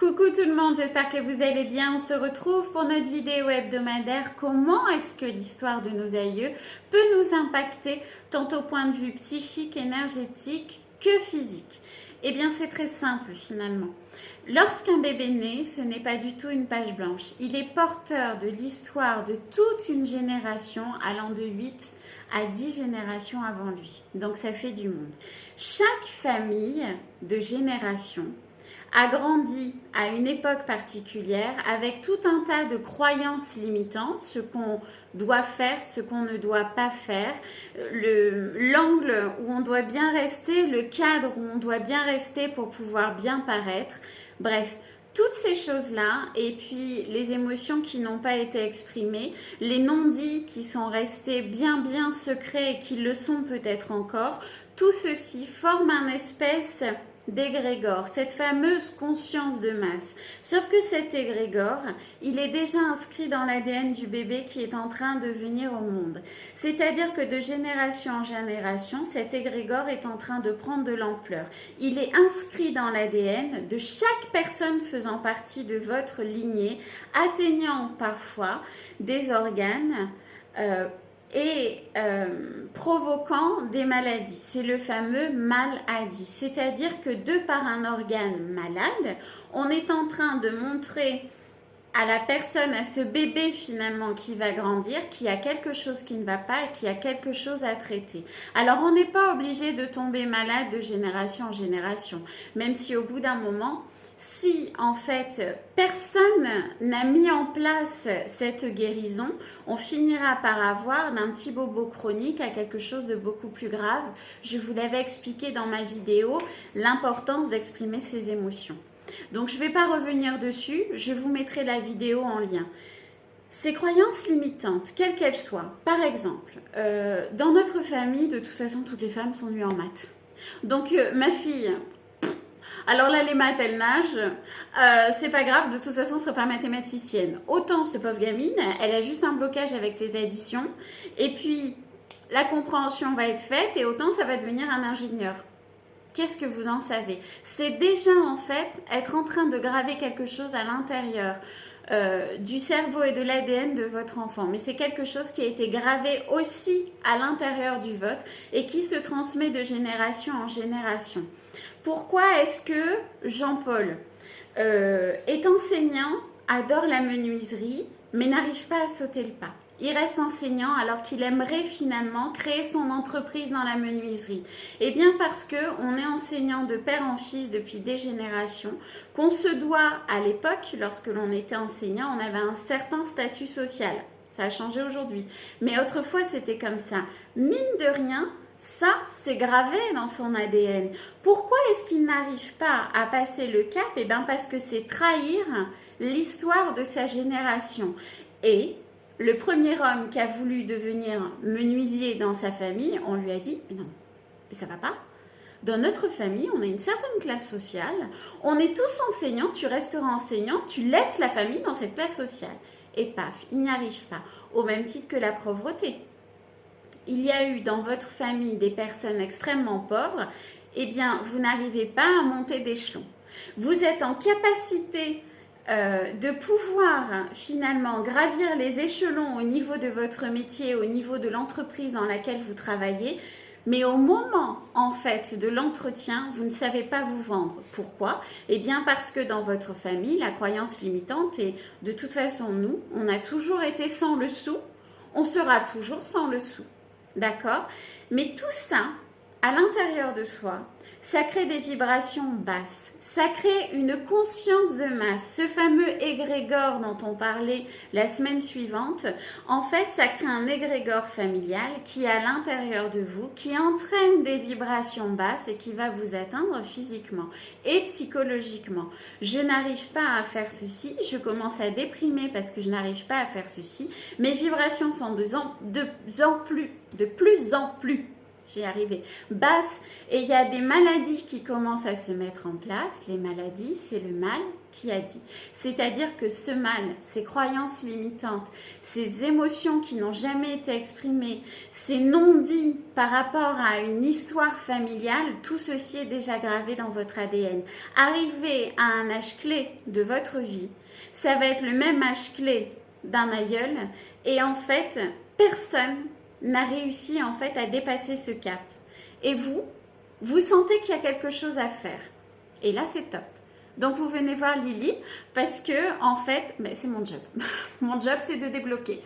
Coucou tout le monde, j'espère que vous allez bien. On se retrouve pour notre vidéo hebdomadaire. Comment est-ce que l'histoire de nos aïeux peut nous impacter tant au point de vue psychique, énergétique que physique? Eh bien, c'est très simple finalement. Lorsqu'un bébé naît, ce n'est pas du tout une page blanche. Il est porteur de l'histoire de toute une génération allant de 8 à 10 générations avant lui. Donc ça fait du monde. Chaque famille de génération a grandi à une époque particulière avec tout un tas de croyances limitantes, ce qu'on doit faire, ce qu'on ne doit pas faire, l'angle où on doit bien rester, le cadre où on doit bien rester pour pouvoir bien paraître. Bref, toutes ces choses-là, et puis les émotions qui n'ont pas été exprimées, les non-dits qui sont restés bien secrets et qui le sont peut-être encore, tout ceci forme un espèce d'égrégore, cette fameuse conscience de masse. Sauf que cet égrégore, il est déjà inscrit dans l'ADN du bébé qui est en train de venir au monde. C'est-à-dire que de génération en génération, cet égrégore est en train de prendre de l'ampleur. Il est inscrit dans l'ADN de chaque personne faisant partie de votre lignée, atteignant parfois des organes et provoquant des maladies. C'est le fameux mal-adi. C'est-à-dire que de par un organe malade, on est en train de montrer à la personne, à ce bébé finalement qui va grandir, qu'il y a quelque chose qui ne va pas et qu'il y a quelque chose à traiter. Alors on n'est pas obligé de tomber malade de génération en génération, même si au bout d'un moment, si en fait personne n'a mis en place cette guérison, on finira par avoir d'un petit bobo chronique à quelque chose de beaucoup plus grave. Je vous l'avais expliqué dans ma vidéo, l'importance d'exprimer ses émotions. Donc je ne vais pas revenir dessus, je vous mettrai la vidéo en lien. Ces croyances limitantes, quelles qu'elles soient, par exemple, dans notre famille, de toute façon, toutes les femmes sont nues en maths. Donc ma fille... Alors là, les maths, elle nage, c'est pas grave, de toute façon, elle ne sera pas mathématicienne. Autant cette pauvre gamine, elle a juste un blocage avec les additions, et puis la compréhension va être faite, et autant ça va devenir un ingénieur. Qu'est-ce que vous en savez? C'est déjà en fait être en train de graver quelque chose à l'intérieur du cerveau et de l'ADN de votre enfant. Mais c'est quelque chose qui a été gravé aussi à l'intérieur du vôtre et qui se transmet de génération en génération. Pourquoi est-ce que Jean-Paul est enseignant, adore la menuiserie, mais n'arrive pas à sauter le pas? Il reste enseignant alors qu'il aimerait finalement créer son entreprise dans la menuiserie. Eh bien parce qu'on est enseignant de père en fils depuis des générations, qu'on se doit à l'époque, lorsque l'on était enseignant, on avait un certain statut social. Ça a changé aujourd'hui. Mais autrefois, c'était comme ça. Mine de rien, ça, c'est gravé dans son ADN. Pourquoi est-ce qu'il n'arrive pas à passer le cap? Eh bien parce que c'est trahir l'histoire de sa génération. Et le premier homme qui a voulu devenir menuisier dans sa famille, on lui a dit « Non, ça va pas. Dans notre famille, on a une certaine classe sociale. On est tous enseignants, tu resteras enseignant, tu laisses la famille dans cette classe sociale. » Et paf, il n'y arrive pas. Au même titre que la pauvreté. Il y a eu dans votre famille des personnes extrêmement pauvres, eh bien, vous n'arrivez pas à monter d'échelon. Vous êtes en capacité de pouvoir finalement gravir les échelons au niveau de votre métier, au niveau de l'entreprise dans laquelle vous travaillez, mais au moment en fait de l'entretien, vous ne savez pas vous vendre. Pourquoi? Eh bien parce que dans votre famille, la croyance limitante est de toute façon nous, on a toujours été sans le sou, on sera toujours sans le sou. D'accord? Mais tout ça, à l'intérieur de soi, ça crée des vibrations basses, ça crée une conscience de masse, ce fameux égrégore dont on parlait la semaine suivante, en fait ça crée un égrégore familial qui est à l'intérieur de vous, qui entraîne des vibrations basses et qui va vous atteindre physiquement et psychologiquement. Je n'arrive pas à faire ceci, je commence à déprimer parce que je n'arrive pas à faire ceci, mes vibrations sont de plus en plus j'y arrivé, basse, et il y a des maladies qui commencent à se mettre en place. Les maladies, c'est le mal qui a dit. C'est-à-dire que ce mal, ces croyances limitantes, ces émotions qui n'ont jamais été exprimées, ces non-dits par rapport à une histoire familiale, tout ceci est déjà gravé dans votre ADN. Arrivé à un âge clé de votre vie, ça va être le même âge clé d'un aïeul, et en fait, personne n'a réussi en fait à dépasser ce cap. Et vous sentez qu'il y a quelque chose à faire. Et là, c'est top. Donc, vous venez voir Lily parce que, en fait, c'est mon job. Mon job, c'est de débloquer.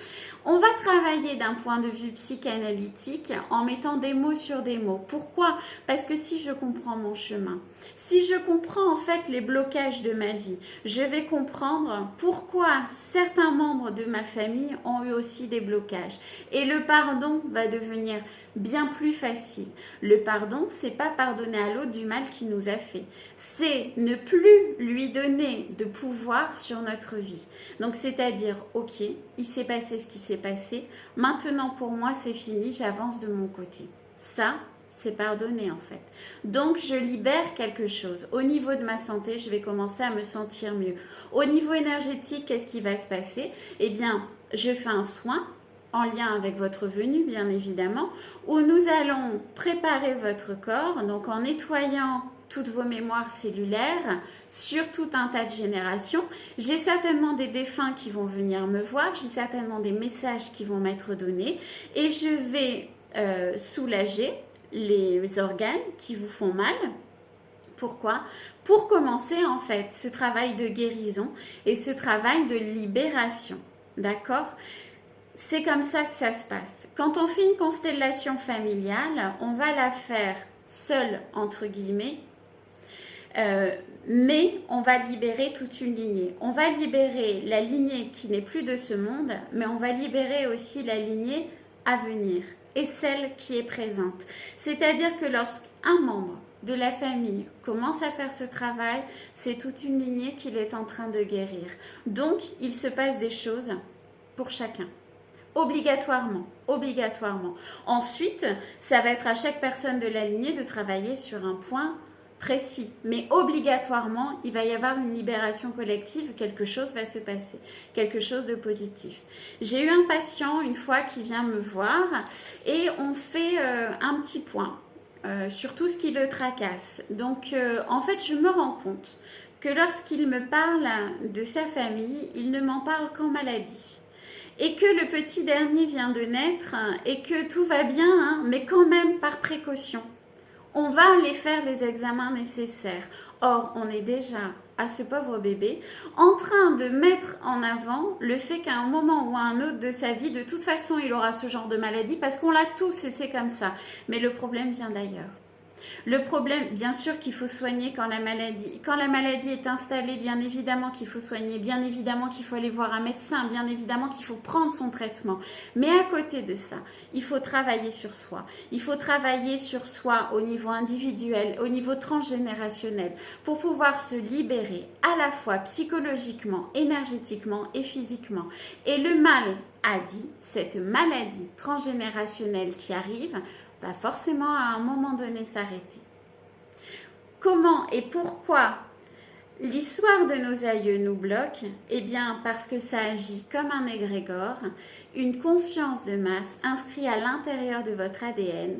On va travailler d'un point de vue psychanalytique en mettant des mots sur des mots. Pourquoi? Parce que si je comprends mon chemin, si je comprends en fait les blocages de ma vie, je vais comprendre pourquoi certains membres de ma famille ont eu aussi des blocages. Et le pardon va devenir bien plus facile. Le pardon, c'est pas pardonner à l'autre du mal qu'il nous a fait. C'est ne plus lui donner de pouvoir sur notre vie. Donc, c'est-à-dire, ok, il s'est passé ce qui s'est passé. Maintenant, pour moi, c'est fini. J'avance de mon côté. Ça, c'est pardonner en fait. Donc, je libère quelque chose. Au niveau de ma santé, je vais commencer à me sentir mieux. Au niveau énergétique, qu'est-ce qui va se passer? Eh bien, je fais un soin en lien avec votre venue, bien évidemment, où nous allons préparer votre corps, donc en nettoyant toutes vos mémoires cellulaires sur tout un tas de générations. J'ai certainement des défunts qui vont venir me voir, j'ai certainement des messages qui vont m'être donnés et je vais soulager les organes qui vous font mal. Pourquoi? Pour commencer en fait ce travail de guérison et ce travail de libération. D'accord? C'est comme ça que ça se passe. Quand on fait une constellation familiale, on va la faire seule, entre guillemets, mais on va libérer toute une lignée. On va libérer la lignée qui n'est plus de ce monde, mais on va libérer aussi la lignée à venir et celle qui est présente. C'est-à-dire que lorsqu'un membre de la famille commence à faire ce travail, c'est toute une lignée qu'il est en train de guérir. Donc, il se passe des choses pour chacun. Obligatoirement. Ensuite, ça va être à chaque personne de la lignée de travailler sur un point précis. Mais obligatoirement, il va y avoir une libération collective, quelque chose va se passer, quelque chose de positif. J'ai eu un patient une fois qui vient me voir et on fait un petit point sur tout ce qui le tracasse. Donc, en fait, je me rends compte que lorsqu'il me parle de sa famille, il ne m'en parle qu'en maladie. Et que le petit dernier vient de naître et que tout va bien, mais quand même par précaution. On va aller faire les examens nécessaires. Or, on est déjà à ce pauvre bébé en train de mettre en avant le fait qu'à un moment ou à un autre de sa vie, de toute façon, il aura ce genre de maladie parce qu'on l'a tous et c'est comme ça. Mais le problème vient d'ailleurs. Le problème, bien sûr qu'il faut soigner quand la maladie est installée, bien évidemment qu'il faut soigner, bien évidemment qu'il faut aller voir un médecin, bien évidemment qu'il faut prendre son traitement. Mais à côté de ça, il faut travailler sur soi. Il faut travailler sur soi au niveau individuel, au niveau transgénérationnel, pour pouvoir se libérer à la fois psychologiquement, énergétiquement et physiquement. Et le mal a dit, cette maladie transgénérationnelle qui arrive, va forcément à un moment donné s'arrêter. Comment et pourquoi l'histoire de nos aïeux nous bloque? Eh bien parce que ça agit comme un égrégore, une conscience de masse inscrite à l'intérieur de votre ADN,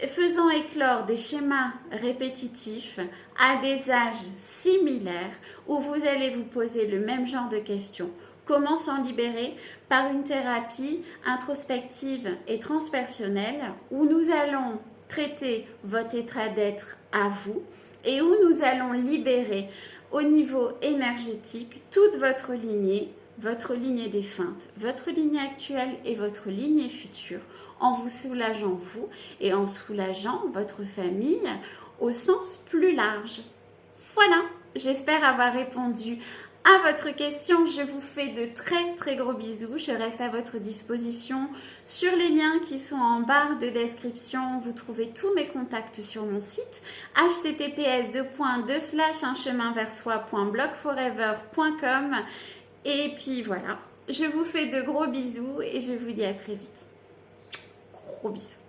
faisant éclore des schémas répétitifs à des âges similaires où vous allez vous poser le même genre de questions. Comment s'en libérer? Par une thérapie introspective et transpersonnelle où nous allons traiter votre état d'être à vous et où nous allons libérer au niveau énergétique toute votre lignée défunte, votre lignée actuelle et votre lignée future, en vous soulageant vous et en soulageant votre famille au sens plus large. Voilà, j'espère avoir répondu à votre question. Je vous fais de très très gros bisous. Je reste à votre disposition sur les liens qui sont en barre de description. Vous trouvez tous mes contacts sur mon site https://uncheminversoi.blogforever.com. Et puis voilà, je vous fais de gros bisous et je vous dis à très vite. Gros bisous.